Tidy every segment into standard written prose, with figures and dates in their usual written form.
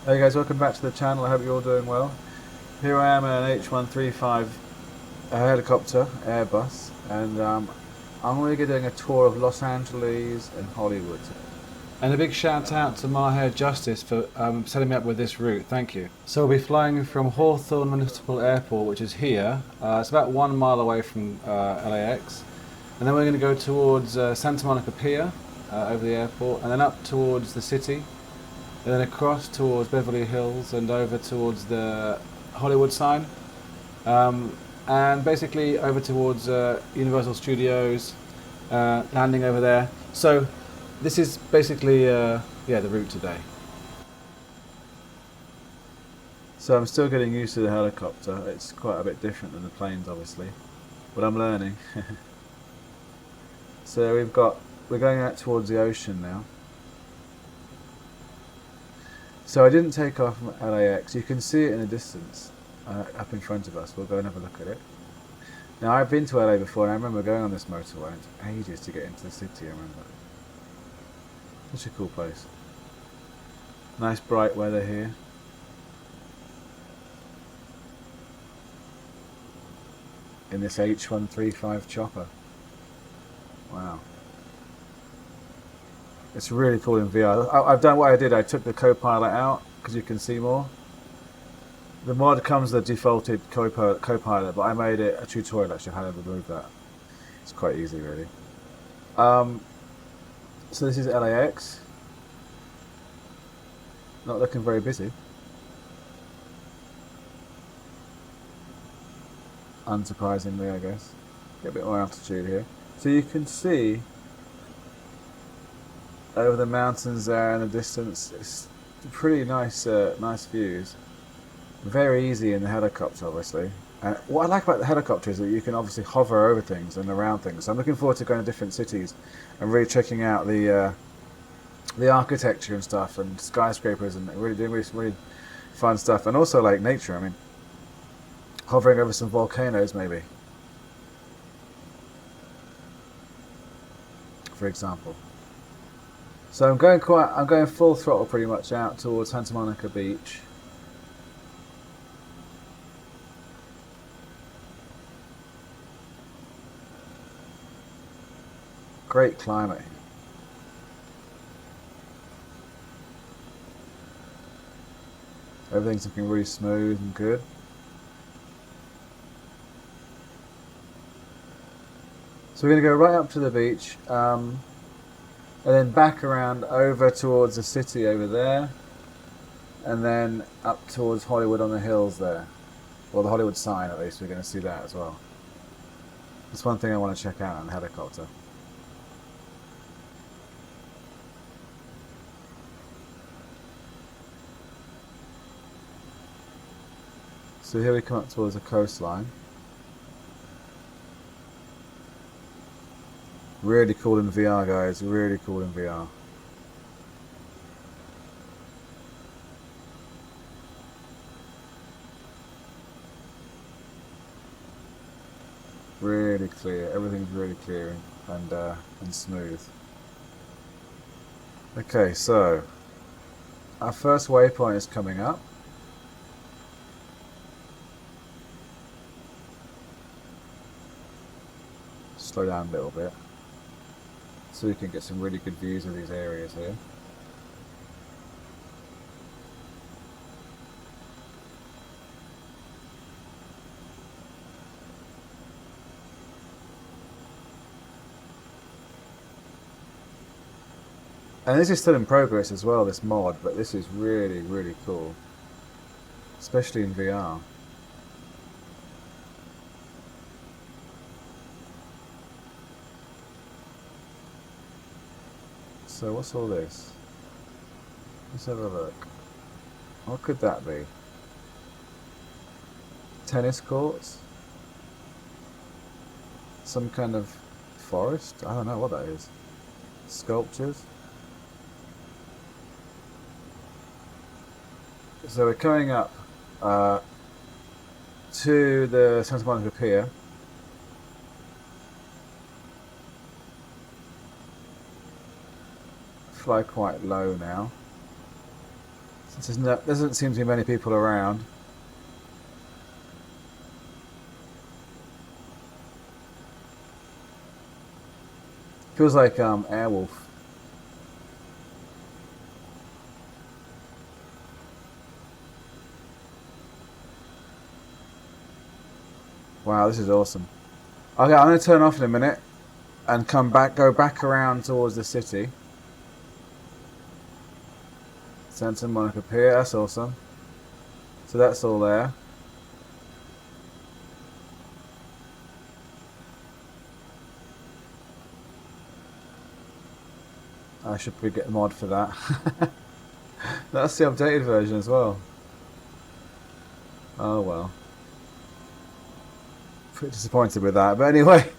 Hey guys, welcome back to the channel. I hope you're all doing well. Here I am in an H135 helicopter, Airbus, and I'm going to be doing a tour of Los Angeles and Hollywood. And a big shout out to Maher Justice for setting me up with this route. Thank you. So we'll be flying from Hawthorne Municipal Airport, which is here. It's about 1 mile away from LAX. And then we're going to go towards Santa Monica Pier over the airport, and then up towards the city. And then across towards Beverly Hills and over towards the Hollywood sign, and basically over towards Universal Studios, landing over there. So this is basically the route today. So I'm still getting used to the helicopter. It's quite a bit different than the planes, obviously, but I'm learning. So we're going out towards the ocean now. So I didn't take off from LAX. You can see it in the distance up in front of us. We'll go and have a look at it. Now I've been to LA before, and I remember going on this motorway. It took ages to get into the city, I remember. Such a cool place. Nice bright weather here. In this H135 chopper. Wow. It's really cool in VR. I've done what I did. I took the co-pilot out because you can see more. The mod comes with the defaulted co-pilot, but I made it a tutorial actually how to remove that. It's quite easy, really. So this is LAX. Not looking very busy. Unsurprisingly, I guess. Get a bit more altitude here. So you can see over the mountains there in the distance. It's pretty nice, nice views. Very easy in the helicopter, obviously. And what I like about the helicopter is that you can obviously hover over things and around things. So I'm looking forward to going to different cities and really checking out the architecture and stuff, and skyscrapers, and really doing really fun stuff. And also like nature. I mean, hovering over some volcanoes, maybe, for example. So I'm going full throttle pretty much out towards Santa Monica Beach. Great climate here. Everything's looking really smooth and good. So we're going to go right up to the beach. And then back around over towards the city over there, and then up towards Hollywood on the hills there. Well, the Hollywood sign, at least, we're going to see that as well. That's one thing I want to check out on the helicopter. So here we come up towards the coastline. Really cool in VR, guys. Really cool in VR. Really clear. Everything's really clear and smooth. Okay, so our first waypoint is coming up. Slow down a little bit, so we can get some really good views of these areas here. And this is still in progress as well, this mod, but this is really, really cool, especially in VR. So what's all this? Let's have a look. What could that be? Tennis courts? Some kind of forest? I don't know what that is. Sculptures? So we're coming up to the Santa Monica Pier. Fly quite low now. There doesn't seem to be many people around. Feels like Airwolf. Wow, this is awesome. Okay, I'm going to turn off in a minute and go back around towards the city. Santa Monica Pier, that's awesome. So that's all there. I should probably get a mod for that. That's the updated version as well. Oh well. Pretty disappointed with that, but anyway.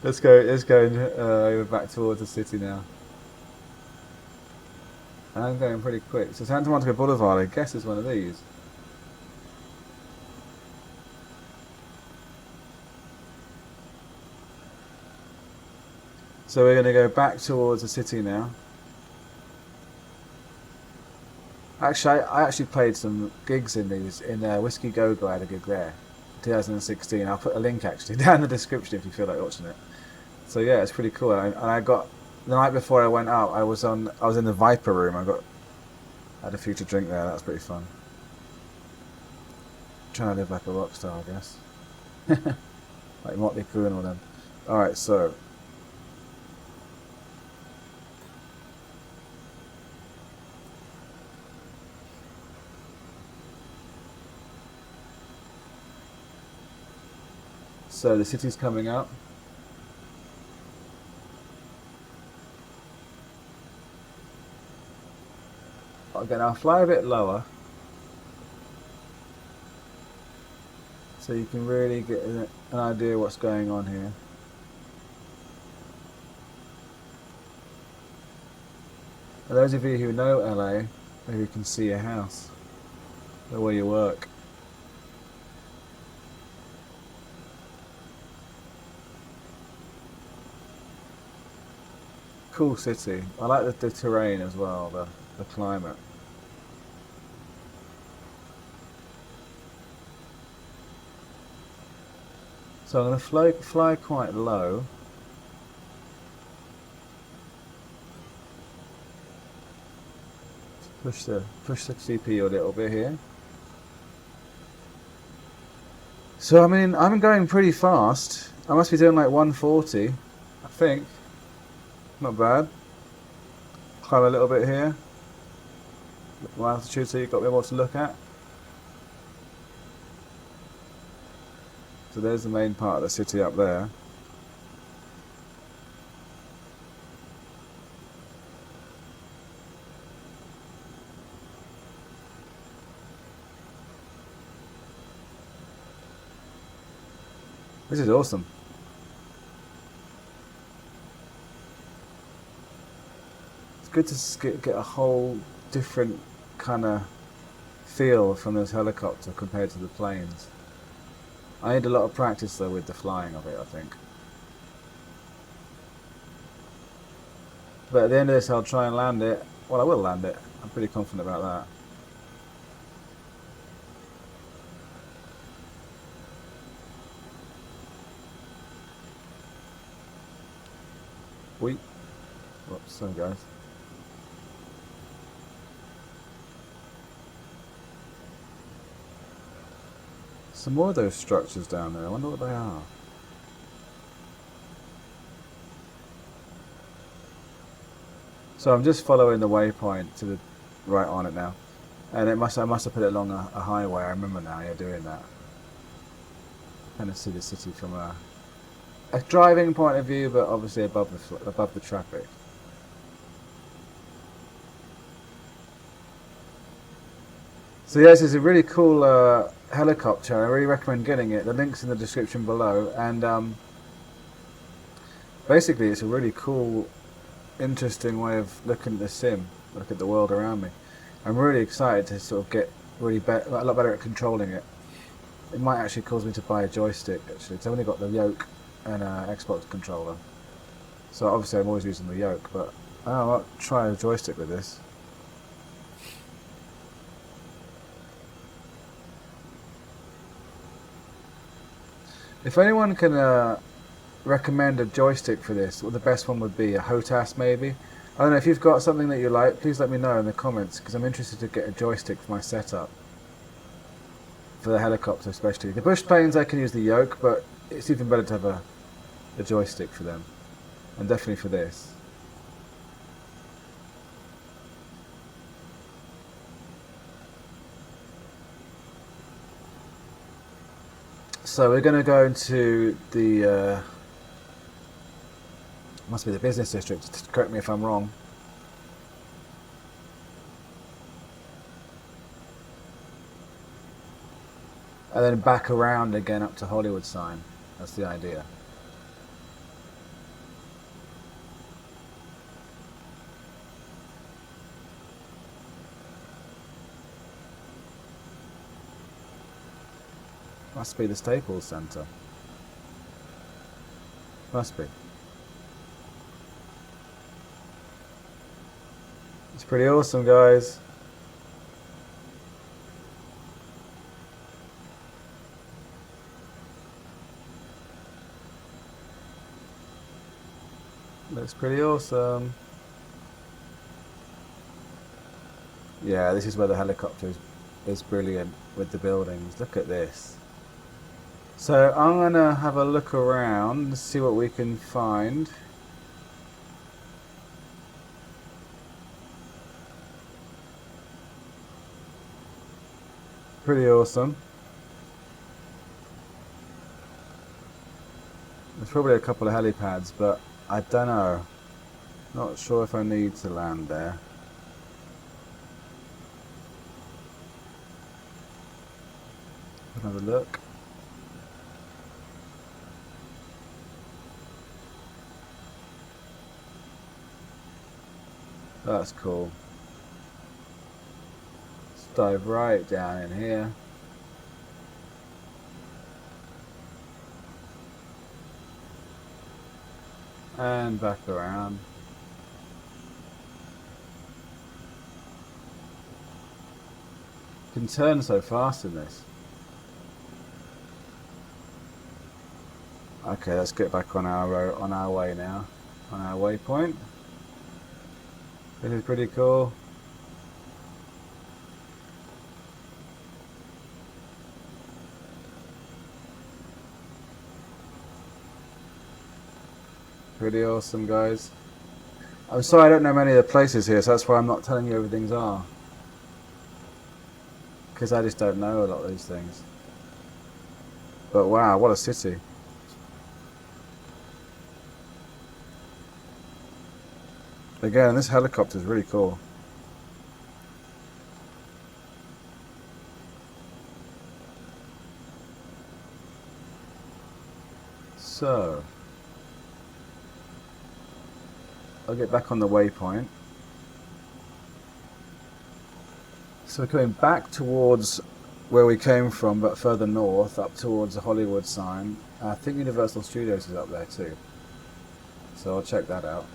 let's go back towards the city now. And I'm going pretty quick. So Santa Monica Boulevard, I guess, is one of these. So we're going to go back towards the city now. Actually, I actually played some gigs in these. In Whiskey Go Go, I had a gig there, 2016. I'll put a link actually down in the description if you feel like watching it. So yeah, it's pretty cool. And I got, the night before I went out, I was in the Viper room. I had a few to drink there. That was pretty fun. Trying to live like a rock star, I guess. Like Motley Crue and all them. All right, so. So the city's coming up. Again, I'll fly a bit lower so you can really get an idea of what's going on here. For those of you who know LA, maybe you can see your house or where you work. Cool city. I like the terrain as well, the climate. So I'm going to fly quite low. Push the CPU a little bit here. So I mean, I'm going pretty fast. I must be doing like 140, I think. Not bad. Climb a little bit here. More altitude, so you've got a bit more to look at. So there's the main part of the city up there. This is awesome. It's good to get a whole different kind of feel from this helicopter compared to the planes. I need a lot of practice though with the flying of it, I think. But at the end of this I'll try and land it. Well, I will land it. I'm pretty confident about that. Whoops, sorry guys. Some more of those structures down there. I wonder what they are. So I'm just following the waypoint to the right on it now, and I must have put it along a highway. I remember now. Yeah, doing that. Kind of see the city from a driving point of view, but obviously above the traffic. So yes, it's a really cool helicopter. I really recommend getting it. The link's in the description below, and basically it's a really cool, interesting way of looking at the sim, look at the world around me. I'm really excited to sort of get really a lot better at controlling it. It might actually cause me to buy a joystick actually, because I've only got the Yoke and Xbox controller. So obviously I'm always using the Yoke, but I might try a joystick with this. If anyone can recommend a joystick for this, what the best one would be, a HOTAS maybe. I don't know, if you've got something that you like, please let me know in the comments, because I'm interested to get a joystick for my setup. For the helicopter especially. The bush planes I can use the Yoke, but it's even better to have a joystick for them. And definitely for this. So we're going to go into the must be the business district, correct me if I'm wrong. And then back around again up to Hollywood sign. That's the idea. Must be the Staples Center. Must be. It's pretty awesome, guys. Looks pretty awesome. Yeah, this is where the helicopter is brilliant with the buildings. Look at this. So I'm going to have a look around and see what we can find. Pretty awesome. There's probably a couple of helipads, but I don't know. Not sure if I need to land there. Have a look. That's cool. Let's dive right down in here. And back around. You can turn so fast in this. Okay, let's get back on our way now. On our waypoint. This is pretty cool. Pretty awesome, guys. I'm sorry I don't know many of the places here, so that's why I'm not telling you where things are. Because I just don't know a lot of these things. But wow, what a city. Again, this helicopter is really cool. So, I'll get back on the waypoint. So we're coming back towards where we came from, but further north, up towards the Hollywood sign. I think Universal Studios is up there too. So I'll check that out.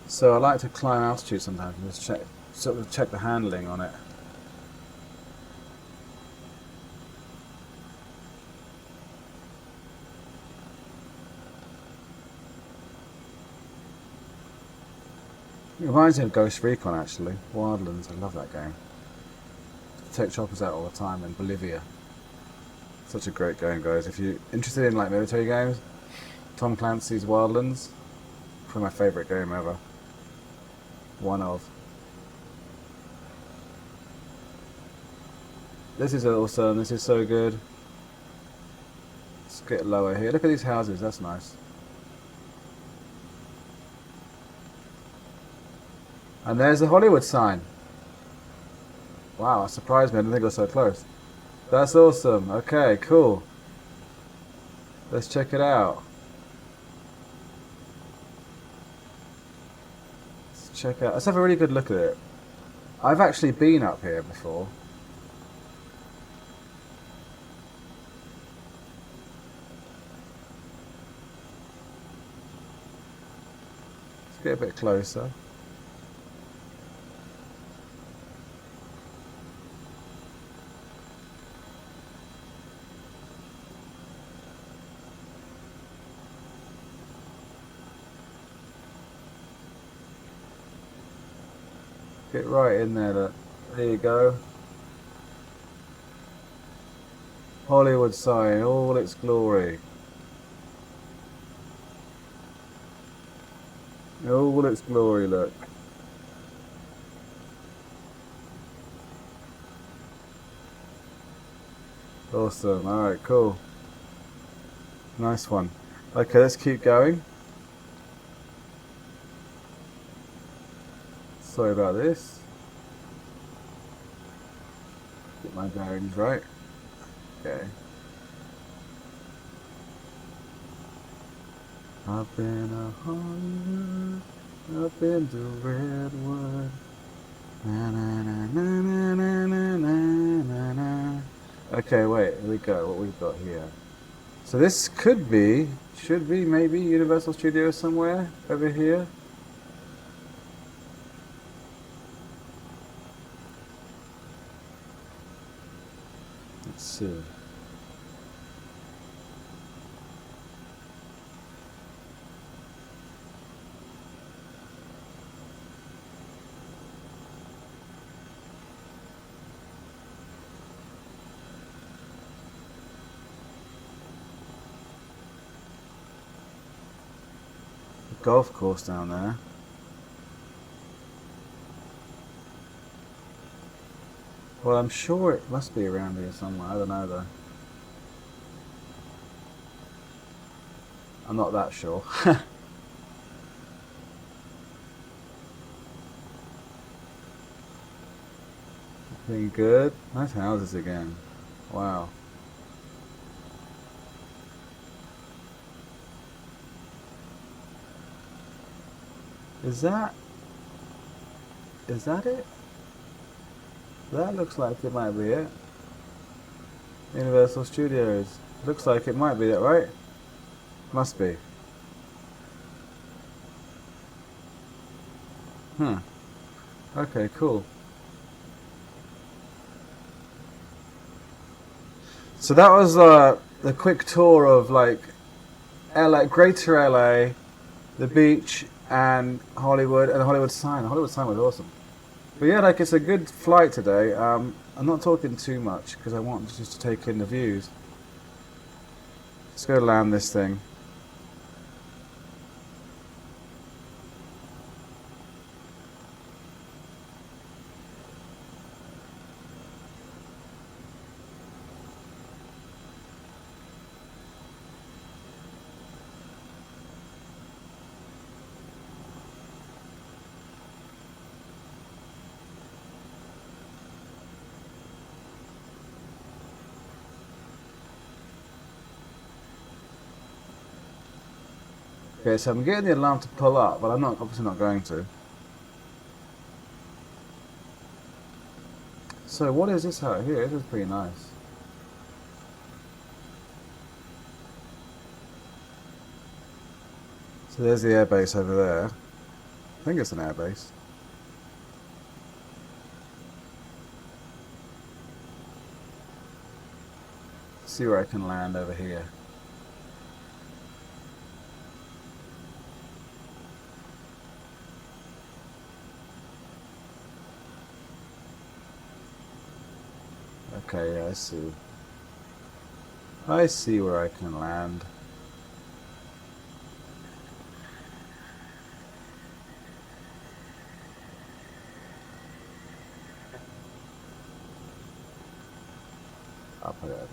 So I like to climb altitude sometimes and just check the handling on it. It reminds me of Ghost Recon actually. Wildlands, I love that game. Take choppers out all the time in Bolivia. Such a great game, guys. If you're interested in like military games, Tom Clancy's Wildlands, probably my favourite game ever. One of. This is awesome, this is so good. Let's get lower here. Look at these houses, that's nice. And there's the Hollywood sign. Wow, that surprised me, I didn't think it was so close. That's awesome, okay, cool. Let's check it out. check out. Let's have a really good look at it. I've actually been up here before. Let's get a bit closer. Get right in there, look. There you go. Hollywood sign, all its glory. All its glory, look. Awesome, alright, cool. Nice one. Okay, let's keep going. Sorry about this. Get my bearings right. Okay. Up in a Hollywood, up in the redwood. Na na na na na na na na na. Okay, wait, here we go. What we've got here. So this could be, should be maybe Universal Studios somewhere over here. Let's see. The golf course down there. Well, I'm sure it must be around here somewhere. I don't know though. I'm not that sure. Looking good. Nice houses again. Wow. Is that it? That looks like it might be it. Universal Studios. Looks like it might be that, right? Must be. Okay, cool. So that was the quick tour of like LA, Greater LA, the beach, and Hollywood, and the Hollywood sign. The Hollywood sign was awesome. But yeah, like it's a good flight today. I'm not talking too much because I want just to take in the views. Let's go land this thing. Okay, so I'm getting the alarm to pull up, but I'm obviously not going to. So what is this out here? This is pretty nice. So there's the airbase over there. I think it's an airbase. Let's see where I can land over here. Okay, yeah, I see. I see where I can land. I'll put it.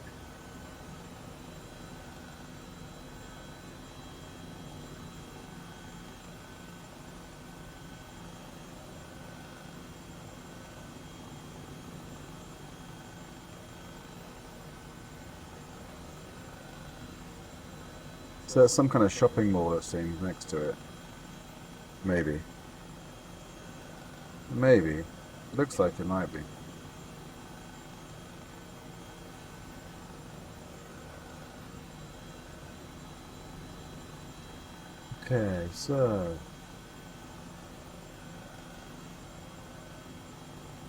So there's some kind of shopping mall, it seems, next to it. Maybe. Maybe. Looks like it might be. Okay, so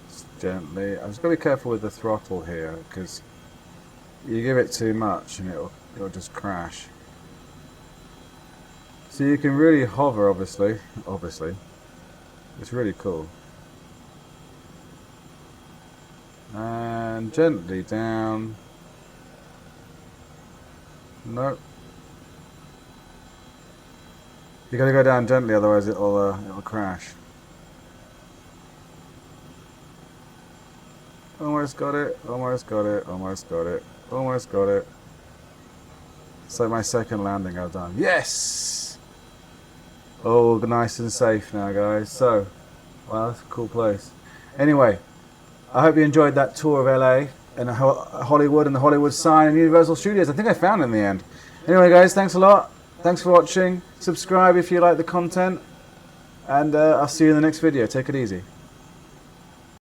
just gently. I'm just gonna be careful with the throttle here because you give it too much and it'll just crash. So you can really hover, obviously. It's really cool. And gently down. Nope. You gotta go down gently, otherwise it'll crash. Almost got it. Almost got it. Almost got it. Almost got it. It's like my second landing I've done. Yes! Oh, nice and safe now, guys. So, wow, that's a cool place. Anyway, I hope you enjoyed that tour of LA and Hollywood and the Hollywood sign and Universal Studios. I think I found it in the end. Anyway, guys, thanks a lot. Thanks for watching. Subscribe if you like the content. And I'll see you in the next video. Take it easy.